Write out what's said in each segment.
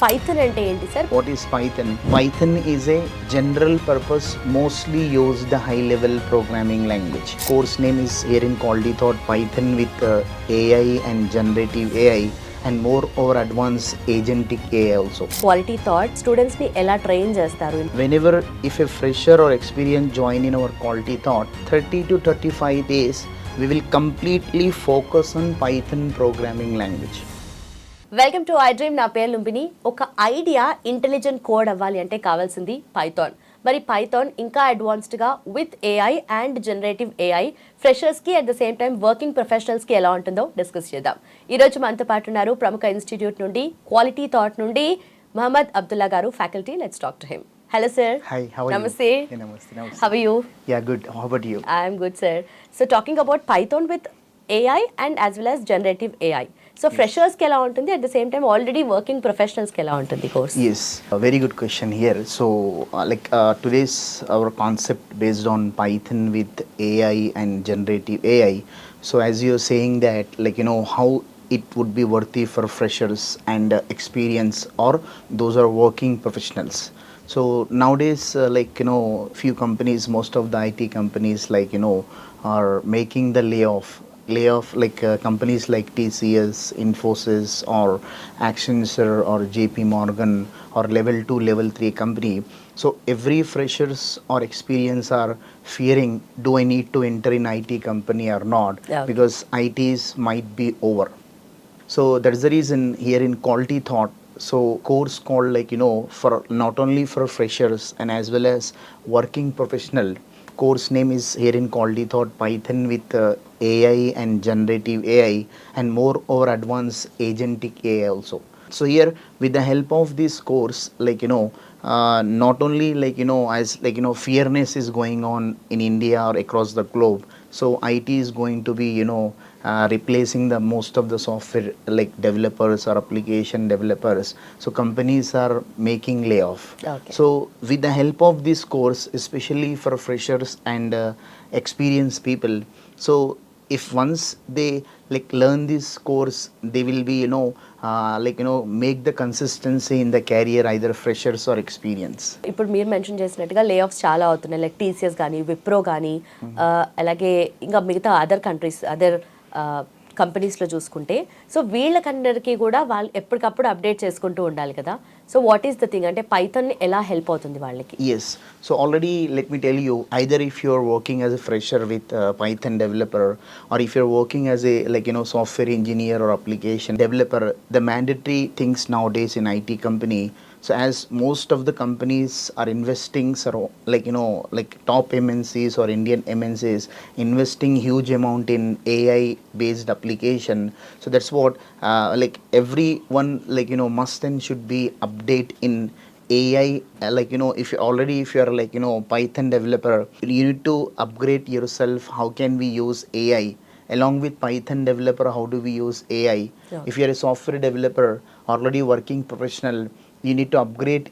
Python అంటే ఏంటి sir? What is Python? Python is a general purpose, mostly used high level programming language. Course name is here in Quality Thought Python with AI and generative AI and more over advanced agentic AI also. Quality thought students ని ఎలా train చేస్తారు? Whenever if a fresher or experienced join in our Quality Thought, 30 to 35 days we will completely focus on Python programming language. Welcome to iDream. నా పేరు లుంబిని. ఒక idea intelligent code అవ్వాలి అంటే కావాల్సింది Python. మరి పైథాన్ ఇంకా అడ్వాన్స్డ్గా with AI and generative AI ఫ్రెషర్స్కి at the same time working ప్రొఫెషనల్స్కి ఎలా ఉంటుందో డిస్కస్ చేద్దాం. ఈరోజు మనతో పాటు ఉన్నారు ప్రముఖ ఇన్స్టిట్యూట్ నుండి క్వాలిటీ థాట్ నుండి మహమ్మద్ అబ్దుల్లా గారు, faculty. Let's talk to him. Hello sir. Hi, how are Namaste. you? Hey, namaste. How are you? Yeah, good. How about you? I am good, sir. So talking about Python with AI and as well as generative AI. So freshers ki ela untundi, at the same time already working professionals ki ela untundi course? Yes, a very good question here. So today's our concept based on Python with AI and generative AI. So as you're saying that, how it would be worthy for freshers and experience or those are working professionals. So nowadays, few companies, most of the IT companies, are making the layoff companies like TCS, Infosys, or Accenture, or JP Morgan, or level 2, level 3 company. So every freshers or experience are fearing, do I need to enter in IT company or not? Yeah. Because ITs might be over. So that's the reason here in Quality Thought, so course called for not only for freshers and as well as working professional. Course name is here in Quality Thought Python with AI and generative AI and more over advanced agentic AI also. So here with the help of this course, not only as fairness is going on in India or across the globe. So IT is going to be replacing the most of the software developers or application developers. So companies are making layoff. Okay. So with the help of this course, especially for freshers and experienced people, so if once they learn this course, they will be make the consistency in the career, either freshers or experience. ఇప్పుడు మీరు mention చేసినట్టుగా లే offs చాలా అవుతున్నాయి, like TCS కానీ విప్రో కానీ అలాగే ఇంకా మిగతా అదర్ కంట్రీస్ అదర్ కంపెనీస్లో చూసుకుంటే. సో వీళ్ళకందరికీ కూడా వాళ్ళు ఎప్పటికప్పుడు అప్డేట్ చేసుకుంటూ ఉండాలి కదా. So what is the thing అంటే పైథాన్ ఎలా హెల్ప్ అవుతుంది వాళ్ళకి? Yes. So already let me tell you, either if you're working as a fresher with Python developer, or if you're working as a software engineer or application developer, the mandatory things nowadays in IT company. So as most of the companies are investing, top MNCs or Indian MNCs investing huge amount in AI based application. So that's what everyone must and should be update in AI. If you're Python developer, you need to upgrade yourself. How can we use AI? Along with Python developer, how do we use AI? Yeah. If you're a software developer, already working professional, you need to upgrade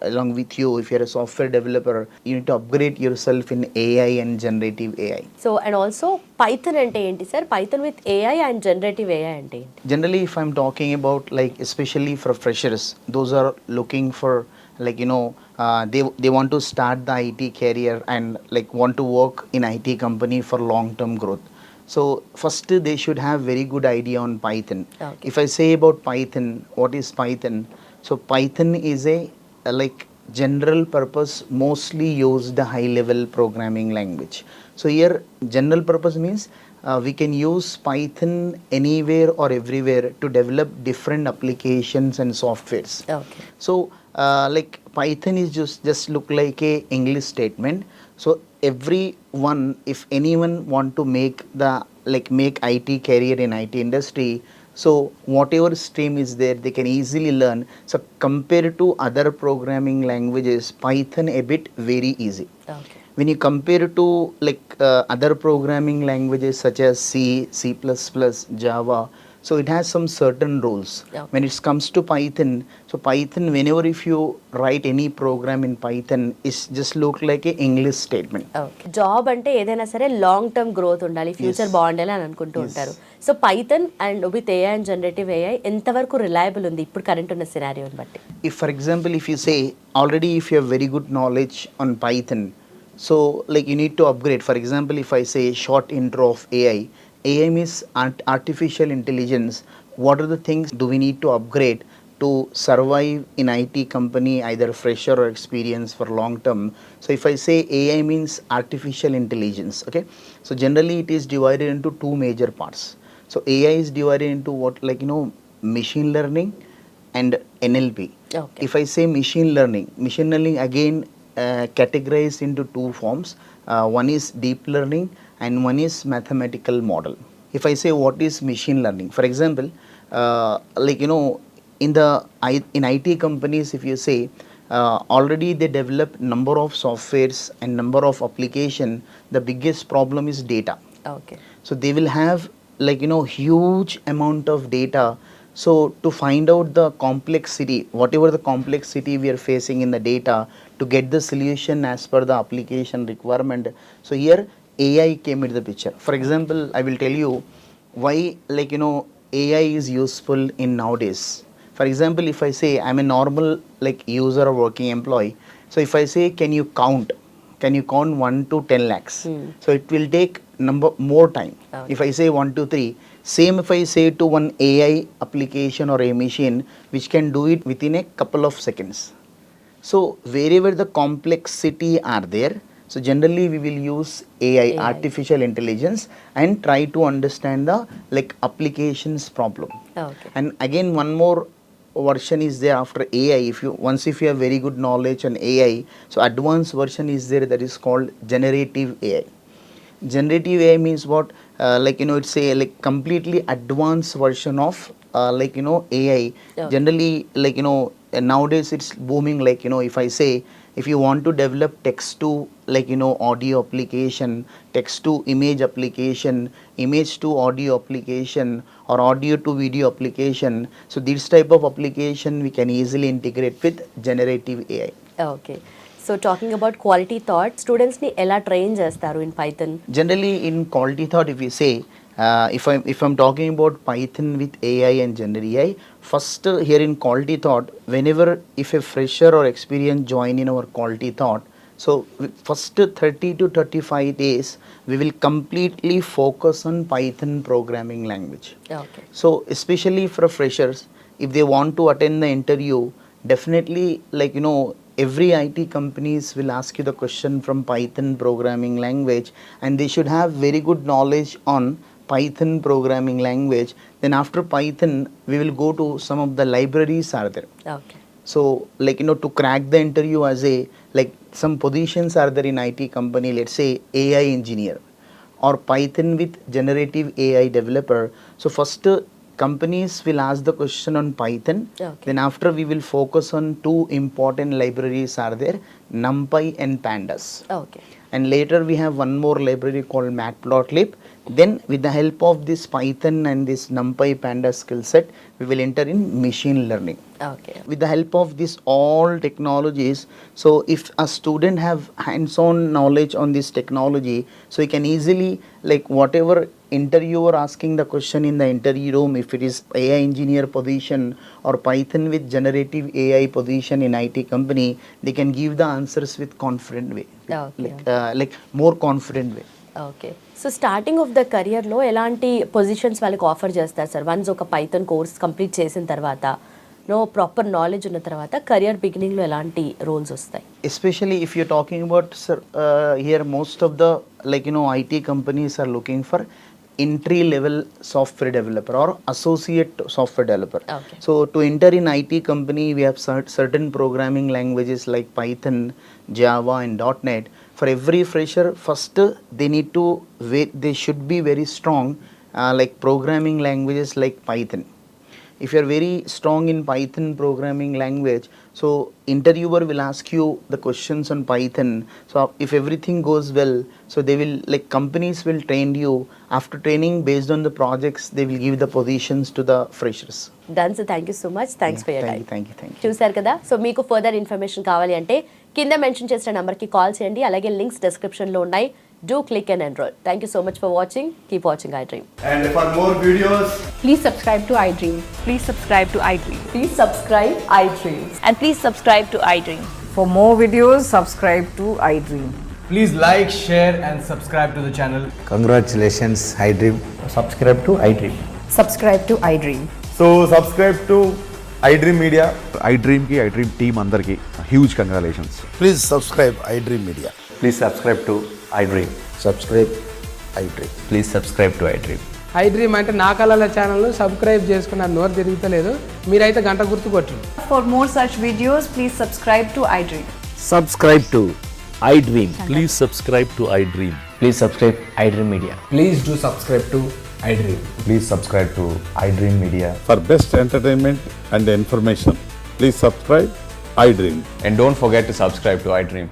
along with you. If you're a software developer, you need to upgrade yourself in AI and generative AI. So and also Python అంటే ఏంటి sir? Python with AI and generative AI అంటే ఏంటి? Generally, if I'm talking about especially for freshers, those are looking for they want to start the IT career and want to work in IT company for long term growth. So first they should have very good idea on Python. Okay. If I say about Python, what is Python? So Python is a general purpose, mostly used high level programming language. So here general purpose means we can use Python anywhere or everywhere to develop different applications and softwares. Okay. So Python is just look like a English statement. So everyone, if anyone want to make the make IT career in IT industry, so whatever stream is there, they can easily learn. So compared to other programming languages, Python a bit very easy. Okay. When you compare to other programming languages such as C, C++, Java, So it has some certain rules. Okay. When it comes to Python, so Python, whenever if you write any program in Python, it's just look like a English statement. Okay. Job అంటే ఏదైనా సరే long term growth ఉండాలి, future Yes. బాగుండాలి అని అనుకుంటూ Yes. ఉంటారు. So Python and with AI and generative AI ఎంతవరకు reliable ఉంది ఇప్పుడు కరెంట్ ఉన్న సినారియోని బట్టి? If for example, if you say already if you have very good knowledge on Python, so like you need to upgrade. For example, if I say short intro of AI means artificial intelligence. What are the things do we need to upgrade to survive in IT company, either fresher or experience for long term? So if I say AI means artificial intelligence, okay, so generally it is divided into two major parts. So AI is divided into what, like machine learning and NLP. Okay. If I say machine learning again categorized into two forms. One is deep learning and one is mathematical model. If I say what is machine learning, for example, like in IT companies, if you say already they develop number of softwares and number of application, the biggest problem is data. Okay. So they will have like huge amount of data. So to find out the complexity, whatever the complexity we are facing in the data, to get the solution as per the application requirement, so here AI came into the picture. For example, I will tell you why, like AI is useful in nowadays. For example, if I say I'm a normal like user or working employee, so if I say can you count 1 to 10 lakhs, so it will take more time. Okay. If I say 1 to 3, same if I say to one AI application or a machine which can do it within a couple of seconds. So wherever the complexity are there, so generally we will use AI, artificial intelligence, and try to understand the like applications problem. Okay. And again one more version is there after AI. If you have very good knowledge on AI, so advanced version is there, that is called generative AI. Generative AI means what? It's a like completely advanced version of AI. Okay. Generally, nowadays it's booming. If I say if you want to develop text to audio application, text to image application, image to audio application, or audio to video application, so this type of application we can easily integrate with generative AI. Okay. So talking about quality thought, స్టూడెంట్స్ని ఎలా train చేస్తారు in Python? Generally in quality thought, if you say if I'm talking about Python with AI and generative AI, first here in quality thought, whenever if a fresher or experienced join in our quality thought, so first 30 to 35 days we will completely focus on Python programming language. Okay. So especially for freshers, if they want to attend the interview, definitely every IT companies will ask you the question from Python programming language, and they should have very good knowledge on Python programming language. Then after Python we will go to some of the libraries are there. Okay. So to crack the interview as a like some positions are there in IT company, let's say AI engineer or Python with generative AI developer. So first companies will ask the question on Python. Okay. Then after we will focus on two important libraries are there, NumPy and Pandas. Okay. And later we have one more library called Matplotlib. Then with the help of this Python and this NumPy Pandas skill set, we will enter in machine learning. Okay. With the help of this all technologies, so if a student have hands-on knowledge on this technology, so he can easily like whatever interviewer asking the question in the interview room, if it is AI engineer position or Python with generative AI position in IT company, they can give the answers with confident way. Okay. Like more confident way. Okay. So starting of the కెరియర్లో ఎలాంటి positions వాళ్ళకి offer చేస్తారు sir? Once ఒక Python course complete చేసిన తర్వాత, proper knowledge ఉన్న తర్వాత career బిగినింగ్లో ఎలాంటి రోల్స్ వస్తాయి? Especially if you're talking about sir, here most of the IT companies are looking for entry level software developer or associate software developer. Okay. So to enter in IT company we have certain programming languages like Python, Java and .NET. For every fresher, first they need to they should be very strong like programming languages like Python. if you're very strong in Python programming language, so interviewer will ask you the questions on Python. So if everything goes well, so they will, like, companies will train you. After training, based on the projects, they will give the positions to the freshers. Done sir, thank you so much, thanks for your time. Thank you. చూసారు కదా, so మీకు further information కావాలి అంటే కింద mention చేసిన నెంబర్కి call చేయండి. అలాగే లింక్స్ డిస్క్రిప్షన్లో ఉన్నాయి. Do click and enroll. Thank you so much for watching. Keep watching iDream. And for more videos, Please subscribe to iDream. Please subscribe to iDream. Please subscribe iDream. And please subscribe to iDream. For more videos, subscribe to iDream. please like, share, and subscribe to the channel. Congratulations, iDream. Subscribe to iDream. Subscribe to iDream. So subscribe to iDream Media. iDream ki iDream team अंदर की huge congratulations. Please subscribe iDream Media. Please subscribe to iDream. Subscribe iDream. Please subscribe to iDream. iDream అంటే నా కళల ఛానల్ను subscribe చేసుకున్న నోరు తిరుగుతలేదు, మీరైతే గంట గుర్తు కొట్టండి. For more such videos, please subscribe to iDream. Subscribe to iDream. Please subscribe to iDream. Please subscribe iDream Media. Please do subscribe to iDream. Please subscribe to iDream Media. For best entertainment and information, please subscribe iDream. And don't forget to subscribe to iDream.